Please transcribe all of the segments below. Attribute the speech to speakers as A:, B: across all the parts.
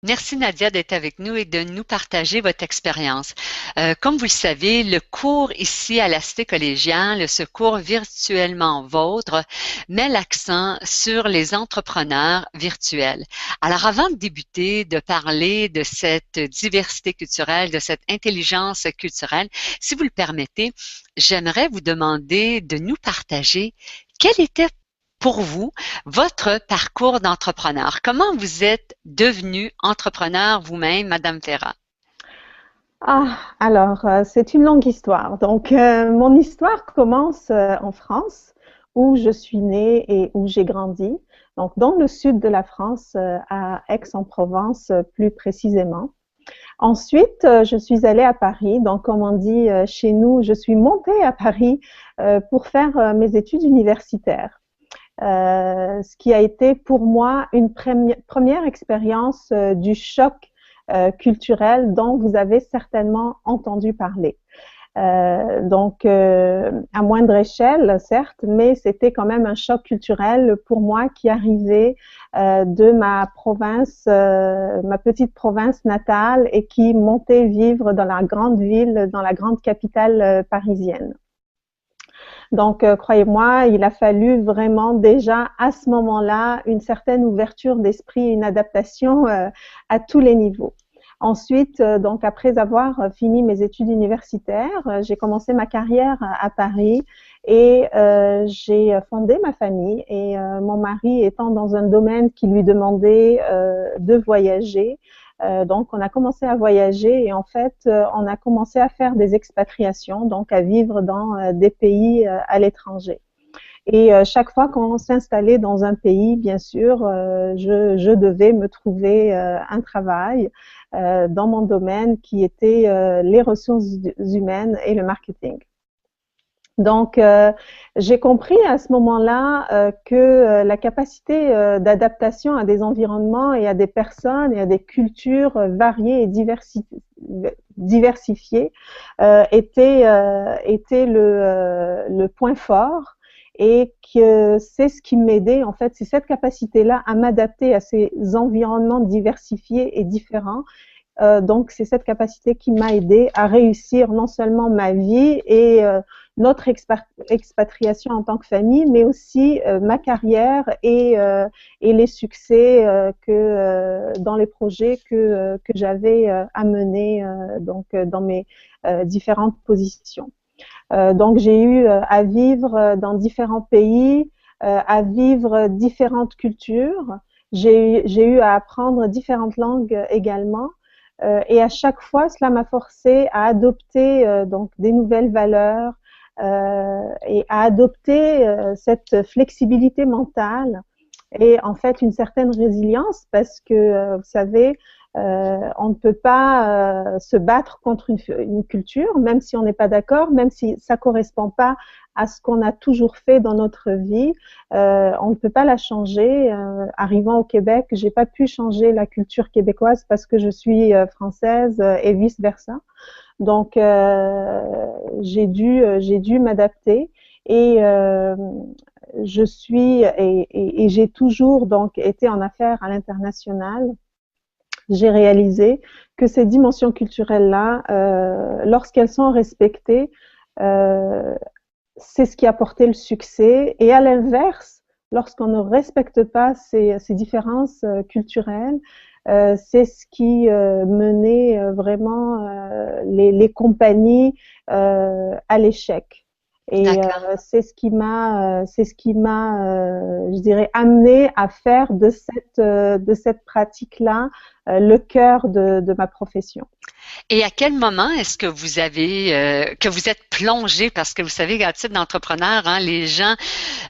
A: Merci Nadia d'être avec nous et de nous partager votre expérience. Comme vous le savez, le cours ici à la Cité collégiale, ce cours virtuellement vôtre, met l'accent sur les entrepreneurs virtuels. Alors avant de débuter, de parler de cette diversité culturelle, de cette intelligence culturelle, si vous le permettez, j'aimerais vous demander de nous partager quel était pour vous votre parcours d'entrepreneur. Comment vous êtes devenue entrepreneur vous-même, Madame Ferrat?
B: C'est une longue histoire. Mon histoire commence en France, où je suis née et où j'ai grandi. Donc, dans le sud de la France, à Aix-en-Provence, plus précisément. Ensuite, je suis allée à Paris. Donc, comme on dit chez nous, je suis montée à Paris pour faire mes études universitaires. Ce qui a été pour moi une première expérience du choc culturel dont vous avez certainement entendu parler. À moindre échelle, certes, mais c'était quand même un choc culturel pour moi qui arrivait de ma province, ma petite province natale et qui montait vivre dans la grande ville, dans la grande capitale parisienne. Croyez-moi, il a fallu vraiment déjà à ce moment-là une certaine ouverture d'esprit, une adaptation à tous les niveaux. Ensuite, après avoir fini mes études universitaires, j'ai commencé ma carrière à Paris et j'ai fondé ma famille. Et mon mari étant dans un domaine qui lui demandait de voyager, on a commencé à voyager et en fait, on a commencé à faire des expatriations, donc à vivre dans des pays à l'étranger. Et chaque fois qu'on s'installait dans un pays, bien sûr, je devais me trouver un travail dans mon domaine qui était les ressources humaines et le marketing. J'ai compris à ce moment-là que la capacité d'adaptation à des environnements et à des personnes et à des cultures variées et diversifiées était le point fort et que c'est ce qui m'aidait, en fait, c'est cette capacité-là à m'adapter à ces environnements diversifiés et différents. C'est cette capacité qui m'a aidé à réussir non seulement ma vie et notre expatriation en tant que famille, mais aussi ma carrière et les succès dans les projets que j'avais à mener dans mes différentes positions. J'ai eu à vivre dans différents pays, à vivre différentes cultures. J'ai eu à apprendre différentes langues également. Et à chaque fois, cela m'a forcé à adopter des nouvelles valeurs et à adopter cette flexibilité mentale et en fait une certaine résilience parce que vous savez, on ne peut pas se battre contre une culture, même si on n'est pas d'accord, même si ça correspond pas à ce qu'on a toujours fait dans notre vie. On ne peut pas la changer. Arrivant au Québec, j'ai pas pu changer la culture québécoise parce que je suis française et vice versa. J'ai dû m'adapter et je suis et j'ai toujours donc été en affaires à l'international. J'ai réalisé que ces dimensions culturelles-là, lorsqu'elles sont respectées, euh, c'est ce qui a porté le succès. Et à l'inverse, lorsqu'on ne respecte pas ces différences culturelles, c'est ce qui menait vraiment les compagnies à l'échec. Et
A: D'accord.
B: c'est ce qui m'a, je dirais, amené à faire de cette pratique-là le cœur de ma profession.
A: Et à quel moment est-ce que vous avez que vous êtes plongé, parce que vous savez, à titre d'entrepreneur, hein, les gens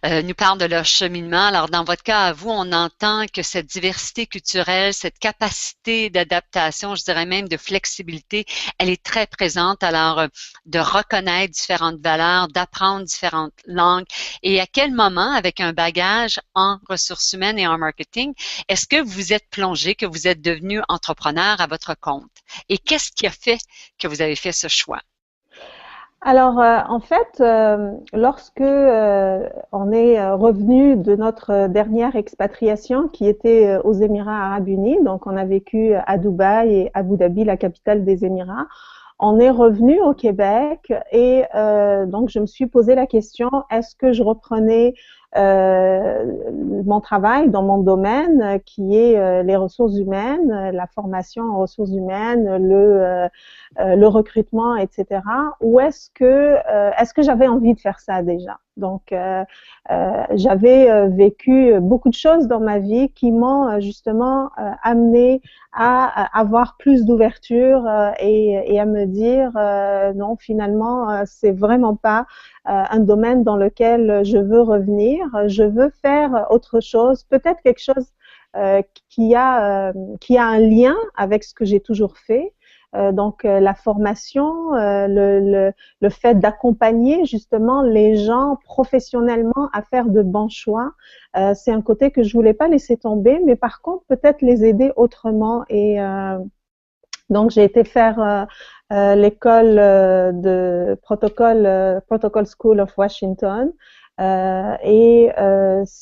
A: nous parlent de leur cheminement. Alors, dans votre cas, à vous, on entend que cette diversité culturelle, cette capacité d'adaptation, je dirais même de flexibilité, elle est très présente. Alors, de reconnaître différentes valeurs, d'apprendre différentes langues. Et à quel moment, avec un bagage en ressources humaines et en marketing, est-ce que vous êtes plongé, que vous êtes devenu entrepreneur à votre compte? Et qu'est-ce qui a fait que vous avez fait ce choix?
B: Alors, en fait, lorsque on est revenu de notre dernière expatriation qui était aux Émirats arabes unis, donc on a vécu à Dubaï et Abu Dhabi, la capitale des Émirats, on est revenu au Québec et donc je me suis posé la question, est-ce que je reprenais euh, mon travail dans mon domaine qui est les ressources humaines, la formation en ressources humaines, le recrutement, etc. Ou est-ce que j'avais envie de faire ça déjà? Donc, j'avais vécu beaucoup de choses dans ma vie qui m'ont justement amené à avoir plus d'ouverture et à me dire non, finalement, c'est vraiment pas un domaine dans lequel je veux revenir. Je veux faire autre chose, peut-être quelque chose qui a un lien avec ce que j'ai toujours fait. Donc la formation, le fait d'accompagner justement les gens professionnellement à faire de bons choix, c'est un côté que je voulais pas laisser tomber, mais par contre peut-être les aider autrement. Et donc j'ai été faire l'école de Protocol School of Washington. Ce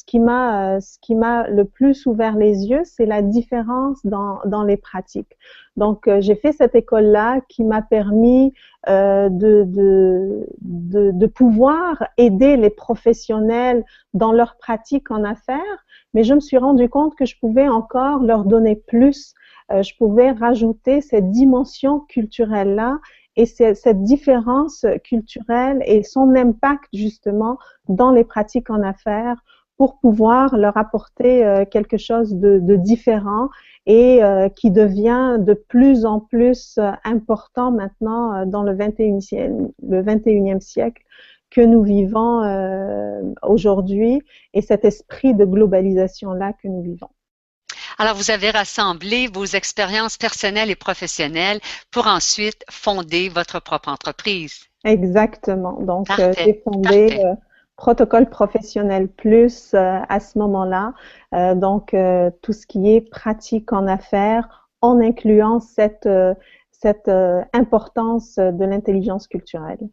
B: qui m'a le plus ouvert les yeux, c'est la différence dans les pratiques. Donc, j'ai fait cette école-là qui m'a permis de pouvoir aider les professionnels dans leur pratique en affaires, mais je me suis rendu compte que je pouvais encore leur donner plus. Je pouvais rajouter cette dimension culturelle-là et cette différence culturelle et son impact justement dans les pratiques en affaires pour pouvoir leur apporter quelque chose de différent et qui devient de plus en plus important maintenant dans le 21e siècle que nous vivons aujourd'hui et cet esprit de globalisation-là que nous vivons.
A: Alors, vous avez rassemblé vos expériences personnelles et professionnelles pour ensuite fonder votre propre entreprise.
B: Exactement. Donc,
A: Parfait,
B: j'ai fondé
A: parfait.
B: Protocole Professionnel Plus à ce moment-là. Donc, tout ce qui est pratique en affaires en incluant cette importance de l'intelligence culturelle.